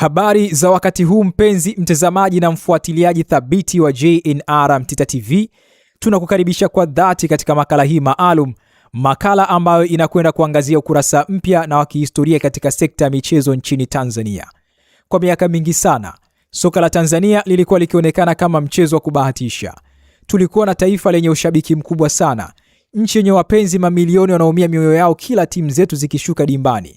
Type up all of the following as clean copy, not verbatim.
Habari za wakati huu mpenzi mtazamaji na mfuatiliaji thabiti wa JNR Mtita TV. Tunakukaribisha kwa dhati katika makala hii maalum, makala ambayo inakwenda kuangazia ukurasa mpya na wa kihistoria katika sekta ya michezo nchini Tanzania. Kwa miaka mingi sana, soka la Tanzania lilikuwa likionekana kama mchezo wa kubahatisha. Tulikuwa na taifa lenye ushabiki mkubwa sana, nchi yenye wapenzi mamilioni wanaumia mioyo yao kila timu zetu zikishuka dimbani.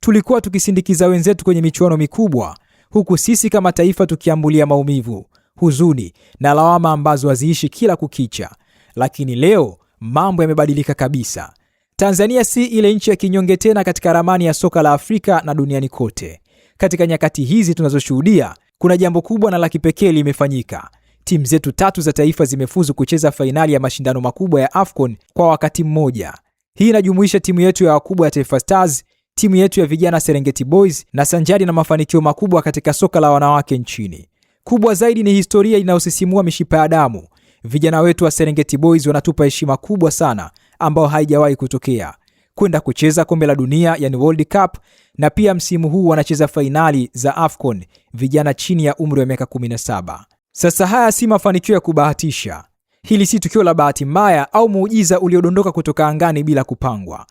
Tulikuwa tukisindikiza wenzetu kwenye michuano mikubwa, huku sisi kama taifa tukiambulia maumivu, huzuni na lawama ambazo haziishi kila kukicha. Lakini leo mambo yamebadilika kabisa. Tanzania si ile nchi ya kinyonge tena katika ramani ya soka la Afrika na duniani kote. Katika nyakati hizi tunazoshuhudia, kuna jambo kubwa na la kipekee limefanyika. Timu zetu 3 za taifa zimefuzu kucheza fainali ya mashindano makubwa ya AFCON kwa wakati mmoja. Hii inajumuisha timu yetu ya wakubwa ya Taifa Stars, timu yetu ya vijana Serengeti Boys na sanjari na mafanikio makubwa katika soka la wanawake nchini. Kubwa zaidi ni historia inayosisimua mishipa ya damu. Vijana wetu wa Serengeti Boys wanatupa heshima kubwa sana ambao haijawahi kutokea, kwenda kucheza kombe la dunia yani World Cup, na pia msimu huu wanacheza fainali za AFCON vijana chini ya umri wa miaka 17. Sasa haya si mafanikio ya kubahatisha. Hili si tukio la bahati mbaya au muujiza uliodondoka kutoka angani bila kupangwa.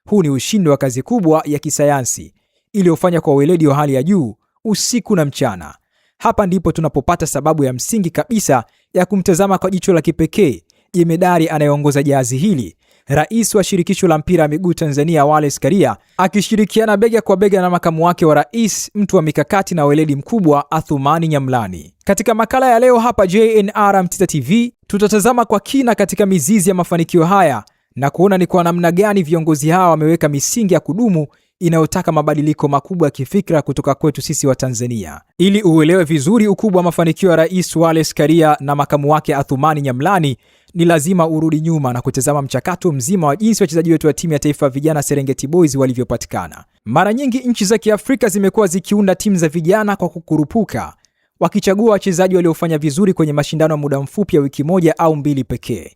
Huu ni ushindi wa kazi kubwa ya kisayansi iliyofanya kwa weledi wa hali ya juu usiku na mchana. Hapa ndipo tunapopata sababu ya msingi kabisa ya kumtazama kwa jicho la kipekee jemedari anayeongoza jahazi hili, Rais wa Shirikisho la Mpira wa Miguu Tanzania Wallace Karia, akishirikiana bega kwa bega na makamu wake wa rais, mtu wa mikakati na weledi mkubwa, Athumani Nyamlani. Katika makala ya leo hapa JNR Mtita TV, tutatazama kwa kina katika mizizi ya mafanikio haya na kuona ni kwa namna gani viongozi hawa wameweka misingi ya kudumu inayotaka mabadiliko makubwa ya kifikra kutoka kwetu sisi wa Tanzania. Ili uelewe vizuri ukubwa wa mafanikio ya Rais Wallace Karia na makamu wake Athumani Nyamlani, ni lazima urudi nyuma na kutazama mchakato mzima wa jinsi wachezaji wetu wa timu ya taifa vijana Serengeti Boys walivyopatikana. Mara nyingi nchi za Kiafrika zimekuwa zikiunda timu za vijana kwa kukurupuka, wakichagua wachezaji waliofanya vizuri kwenye mashindano ya muda mfupi ya wiki moja au 2 pekee.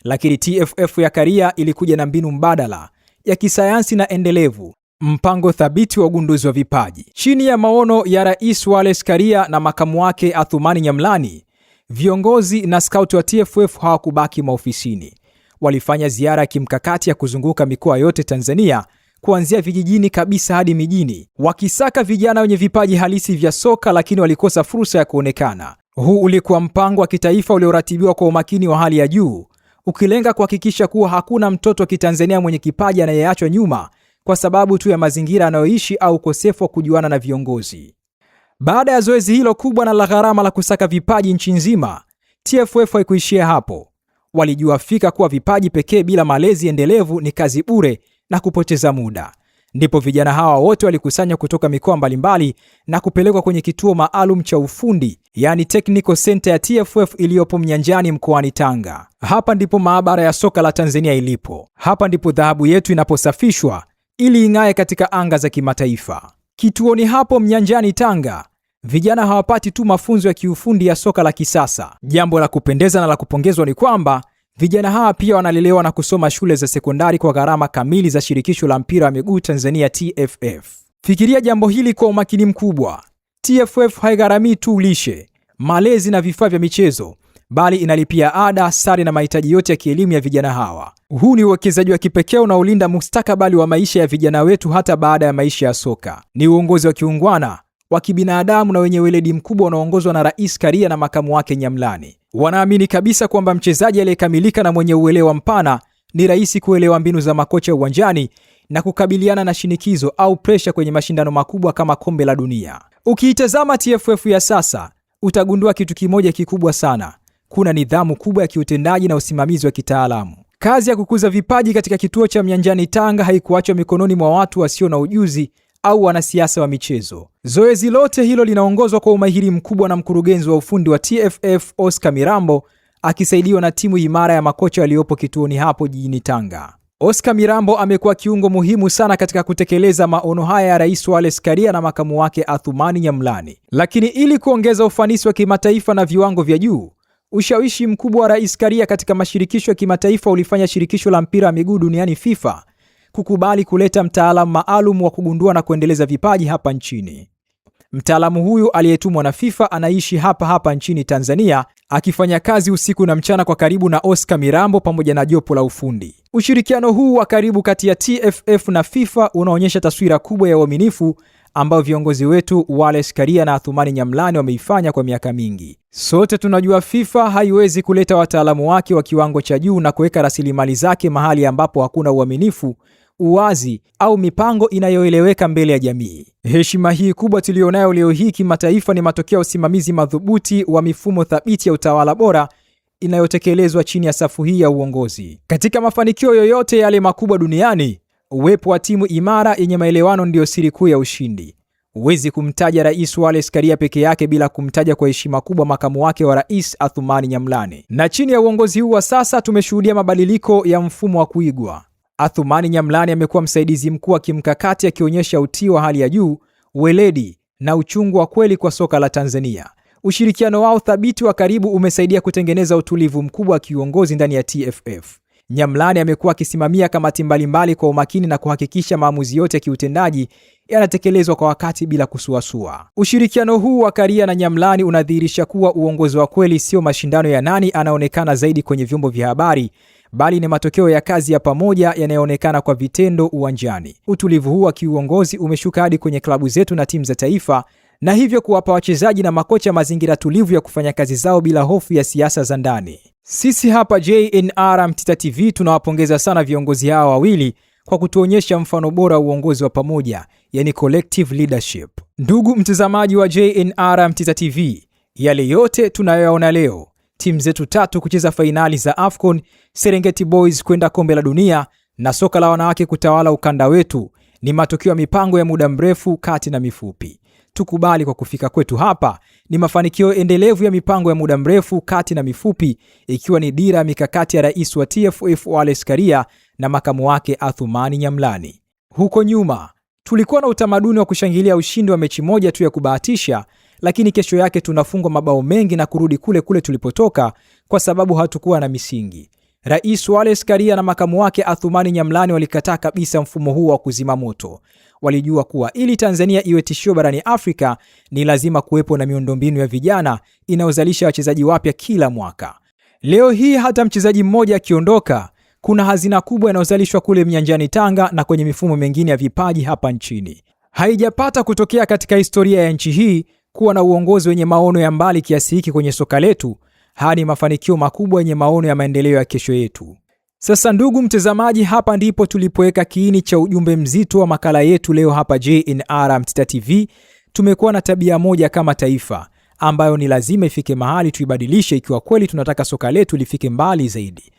Lakini TFF ya Karia ilikuja na mbinu mbadala ya kisayansi na endelevu, mpango thabiti wa ugunduzi wa vipaji. Chini ya maono ya Rais Wallace Karia na makamu wake Athumani Nyamlani, viongozi na scout wa TFF hawakubaki maofisini. Walifanya ziara ya kimkakati ya kuzunguka mikoa yote Tanzania, kuanzia vijijini kabisa hadi mijini, wakisaka vijana wenye vipaji halisi vya soka, lakini walikosa fursa ya kuonekana. Huu ulikuwa mpango wa kitaifa ulioratibiwa kwa umakini wa hali ya juu, ukilenga kuhakikisha kuwa hakuna mtoto wa Kitanzania mwenye kipaji anayeachwa nyuma kwa sababu tu ya mazingira anayoishi au ukosefu wa kujuana na viongozi. Baada ya zoezi hilo kubwa na la gharama la kusaka vipaji nchi nzima, TFF haikuishia hapo. Walijua fika kuwa vipaji pekee bila malezi endelevu ni kazi bure na kupoteza muda. Ndipo vijana hawa wote walikusanywa kutoka mikoa mbalimbali na kupelekwa kwenye kituo maalum cha ufundi, yani Technical Center ya TFF iliyopo Mnyanjani mkoani Tanga. Hapa ndipo maabara ya soka la Tanzania ilipo. Hapa ndipo dhahabu yetu inaposafishwa ili ing'ae katika anga za kimataifa. Kituoni hapo Mnyanjani Tanga, vijana hawapati tu mafunzo ya kiufundi ya soka la kisasa. Jambo la kupendeza na la kupongezwa ni kwamba vijana hawa pia wanalelewa na kusoma shule za sekondari kwa gharama kamili za Shirikisho la Mpira wa Miguu Tanzania TFF. Fikiria jambo hili kwa umakini mkubwa. TFF haigharamii tu lishe, malezi na vifaa vya michezo, bali inalipia ada, sare na mahitaji yote ya kielimu ya vijana hawa. Huu ni uwekezaji wa kipekee unaolinda mustakabali wa maisha ya vijana wetu hata baada ya maisha ya soka. Ni uongozi wa kiungwana, wa kibinadamu na wenye weledi mkubwa unaoongozwa na Rais Karia na makamu wake Nyamlani. Wanaamini kabisa kwamba mchezaji aliyekamilika na mwenye uelewa mpana ni rahisi kuelewa mbinu za makocha uwanjani na kukabiliana na shinikizo au presha kwenye mashindano makubwa kama kombe la dunia. Ukiitazama TFF ya sasa, utagundua kitu kimoja kikubwa sana. Kuna nidhamu kubwa ya kiutendaji na usimamizi wa kitaalamu. Kazi ya kukuza vipaji katika kituo cha Mnyanjani Tanga haikuachwa mikononi mwa watu wasio na ujuzi au wanasiasa wa michezo. Zoezi lote hilo linaongozwa kwa umahiri mkubwa na mkurugenzi wa ufundi wa TFF Oscar Mirambo, akisaidiwa na timu imara ya makocha waliopo kituoni hapo jijini Tanga. Oscar Mirambo amekuwa kiungo muhimu sana katika kutekeleza maono haya ya Rais Wallace Karia na makamu wake Athumani Nyamlani. Lakini ili kuongeza ufanisi wa kimataifa na viwango vya juu, ushawishi mkubwa wa Rais Karia katika mashirikisho ya kimataifa ulifanya Shirikisho la Mpira wa Miguu Duniani FIFA kukubali kuleta mtaalamu maalum wa kugundua na kuendeleza vipaji hapa nchini. Mtaalamu huyu aliyetumwa na FIFA anaishi hapa nchini Tanzania, akifanya kazi usiku na mchana kwa karibu na Oscar Mirambo pamoja na jopo la ufundi. Ushirikiano huu wa karibu kati ya TFF na FIFA unaonyesha taswira kubwa ya uaminifu ambao viongozi wetu Wallace Karia na Athumani Nyamlani wameifanya kwa miaka mingi. Sote tunajua FIFA haiwezi kuleta wataalamu wake wa kiwango cha juu na kuweka rasilimali zake mahali ambapo hakuna uaminifu, uwazi au mipango inayoeleweka mbele ya jamii. Heshima hii kubwa tulionayo leo hii kimataifa ni matokeo ya usimamizi madhubuti wa mifumo thabiti ya utawala bora inayotekelezwa chini ya safu hii ya uongozi. Katika mafanikio yoyote yale makubwa duniani, uwepo wa timu imara yenye maelewano ndio siri kuu ya ushindi. Huwezi kumtaja Rais Wallace Karia peke yake bila kumtaja kwa heshima kubwa makamu wake wa rais Athumani Nyamlani. Na chini ya uongozi huu wa sasa tumeshuhudia mabadiliko ya mfumo wa kuigwa. Athumani Nyamlani amekuwa msaidizi mkuu wa kimkakati, akionyesha utii wa hali ya juu, weledi na uchungu wa kweli kwa soka la Tanzania. Ushirikiano wao thabiti wa karibu umesaidia kutengeneza utulivu mkubwa wa kiuongozi ndani ya TFF. Nyamlani amekuwa akisimamia kamati mbalimbali kwa umakini na kuhakikisha maamuzi yote ya kiutendaji yanatekelezwa kwa wakati bila kusuasua. Ushirikiano huu wa Karia na Nyamlani unadhihirisha kuwa uongozi wa kweli sio mashindano ya nani anaonekana zaidi kwenye vyombo vya habari, bali ni matokeo ya kazi ya pamoja yanayoonekana kwa vitendo uwanjani. Utulivu huu wa kiuongozi umeshuka hadi kwenye klabu zetu na timu za taifa, na hivyo kuwapa wachezaji na makocha mazingira tulivu ya kufanya kazi zao bila hofu ya siasa za ndani. Sisi hapa JNR Mtita TV tunawapongeza sana viongozi hawa wawili kwa kutuonyesha mfano bora wa uongozi wa pamoja, yani collective leadership. Ndugu mtazamaji wa JNR Mtita TV, yale yote tunayoyaona leo, timu zetu 3 kucheza fainali za AFCON, Serengeti Boys kwenda kombe la dunia na soka la wanawake kutawala ukanda wetu, ni matokeo ya mipango ya muda mrefu, kati na mifupi. Tukubali kwa kufika kwetu hapa ni mafanikio endelevu ya mipango ya muda mrefu, kati na mifupi, ikiwa ni dira mikakati ya rais wa TFF Wallace Karia na makamu wake Athumani Nyamlani. Huko nyuma tulikuwa na utamaduni wa kushangilia ushindi wa mechi moja tu ya kubahatisha, lakini kesho yake tunafungwa mabao mengi na kurudi kule kule tulipotoka kwa sababu hatukuwa na misingi. Rais Wallace Karia na makamu wake Athumani Nyamlani walikataa kabisa mfumo huu wa kuzima moto. Walijua kuwa ili Tanzania iwe tishio barani Afrika ni lazima kuwepo na miundombinu ya vijana inayozalisha wachezaji wapya kila mwaka. Leo hii hata mchezaji mmoja akiondoka, kuna hazina kubwa inayozalishwa kule Mnyanjani Tanga na kwenye mifumo mingine ya vipaji hapa nchini. Haijapata kutokea katika historia ya nchi hii kuwa na uongozi wenye maono ya mbali kiasi hiki kwenye soka letu, hadi mafanikio makubwa yenye maono ya maendeleo ya kesho yetu. Sasa ndugu mtazamaji, hapa ndipo tulipoweka kiini cha ujumbe mzito wa makala yetu leo hapa JNR Mtita TV. Tumekuwa na tabia moja kama taifa ambayo ni lazima ifike mahali tuibadilishe ikiwa kweli tunataka soka letu lifike mbali zaidi.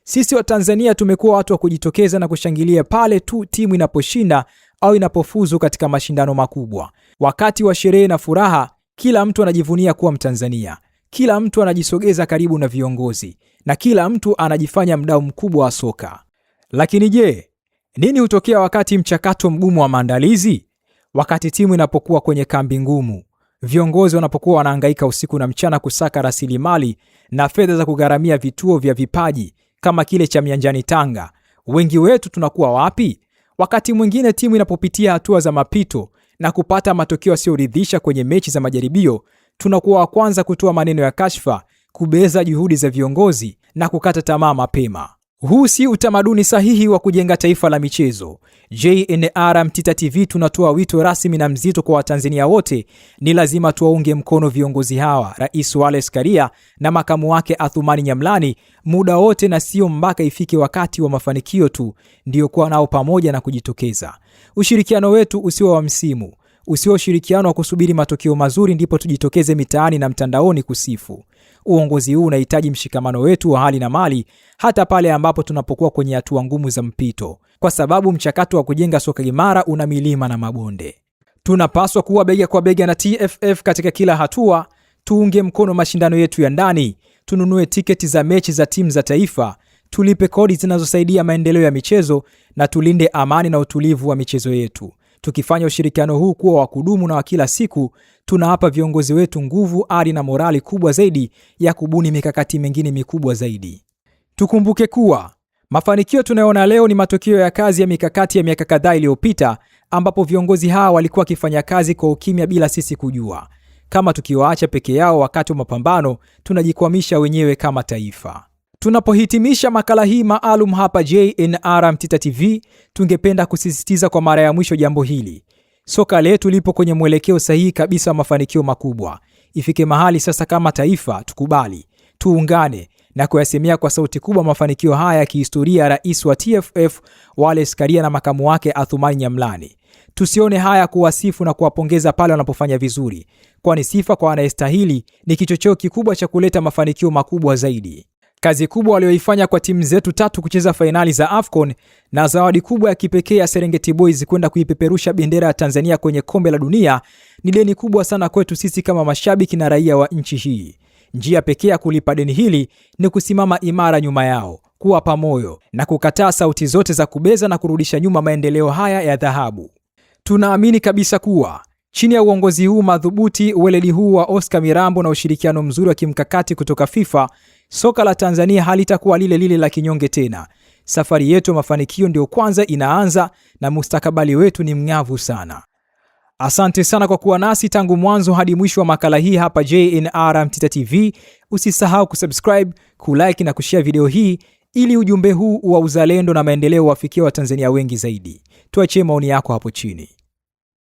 Sisi wa Tanzania tumekuwa watu wa kujitokeza na kushangilia pale tu timu inaposhinda au inapofuzu katika mashindano makubwa. Wakati wa sherehe na furaha, kila mtu anajivunia kuwa Mtanzania. Kila mtu anajisogeza karibu na viongozi na kila mtu anajifanya mdau mkubwa wa soka. Lakini je, nini hutokea wakati mchakato mgumu wa maandalizi? Wakati timu inapokuwa kwenye kambi ngumu, viongozi wanapokuwa wanahangaika usiku na mchana kusaka rasilimali na fedha za kugharamia vituo vya vipaji kama kile cha Mnyanjani Tanga, wengi wetu tunakuwa wapi? Wakati mwingine timu inapopitia hatua za mapito na kupata matokeo yasiyoridhisha kwenye mechi za majaribio, tunakuwa wa kwanza kutoa maneno ya kashfa, kubeza juhudi za viongozi na kukata tamaa mapema. Huu si utamaduni sahihi wa kujenga taifa la michezo. JNR Mtita TV tunatoa wito rasmi na mzito kwa Watanzania wote. Ni lazima tuwaunge mkono viongozi hawa, Rais Wallace Karia na makamu wake Athumani Nyamlani, muda wote, na sio mpaka ifike wakati wa mafanikio tu ndio kuwa nao pamoja na kujitokeza. Ushirikiano wetu usiwe wa msimu, usiwe ushirikiano wa kusubiri matokeo mazuri ndipo tujitokeze mitaani na mtandaoni kusifu. Uongozi huu unahitaji mshikamano wetu wa hali na mali, hata pale ambapo tunapokuwa kwenye hatua ngumu za mpito, kwa sababu mchakato wa kujenga soka imara una milima na mabonde. Tunapaswa kuwa bega kwa bega na TFF katika kila hatua. Tuunge mkono mashindano yetu ya ndani, tununue tiketi za mechi za timu za taifa, tulipe kodi zinazosaidia maendeleo ya michezo na tulinde amani na utulivu wa michezo yetu. Tukifanya ushirikiano huu kuwa wa kudumu na wa kila siku, tunawapa viongozi wetu nguvu, ari na morali kubwa zaidi ya kubuni mikakati mingine mikubwa zaidi. Tukumbuke kuwa mafanikio tunayoona leo ni matokeo ya kazi ya mikakati ya miaka kadhaa iliyopita ambapo viongozi hawa walikuwa wakifanya kazi kwa ukimya bila sisi kujua. Kama tukiwaacha peke yao wakati wa mapambano, tunajikwamisha wenyewe kama taifa. Tunapohitimisha makala hii maalum hapa JNR Mtita TV, tungependa kusisitiza kwa mara ya mwisho jambo hili. Soka letu lipo kwenye mwelekeo sahihi kabisa wa mafanikio makubwa. Ifike mahali sasa kama taifa tukubali, tuungane na kuyasemea kwa sauti kubwa mafanikio haya ya kihistoria rais wa TFF Wallace Karia na makamu wake Athumani Nyamlani. Tusione haya kuwasifu na kuwapongeza pale wanapofanya vizuri, kwani sifa kwa anayestahili ni kichocheo kikubwa cha kuleta mafanikio makubwa zaidi. Kazi kubwa walioifanya kwa timu zetu 3 kucheza fainali za AFCON na zawadi kubwa ya kipekee ya Serengeti Boys kwenda kuipeperusha bendera ya Tanzania kwenye kombe la dunia ni deni kubwa sana kwetu sisi kama mashabiki na raia wa nchi hii. Njia pekee ya kulipa deni hili ni kusimama imara nyuma yao, kuwapa moyo na kukataa sauti zote za kubeza na kurudisha nyuma maendeleo haya ya dhahabu. Tunaamini kabisa kuwa chini ya uongozi huu madhubuti, weledi huu wa Oscar Mirambo na ushirikiano mzuri wa kimkakati kutoka FIFA, soka la Tanzania halitakuwa lile la kinyonge tena. Safari yetu ya mafanikio ndio kwanza inaanza na mustakabali wetu ni mng'avu sana. Asante sana kwa kuwa nasi tangu mwanzo hadi mwisho wa makala hii hapa JNR Mtita TV. Usisahau kusubscribe, kulike na kushare video hii ili ujumbe huu wa uzalendo na maendeleo wafikie Watanzania wengi zaidi. Tuachie maoni yako hapo chini.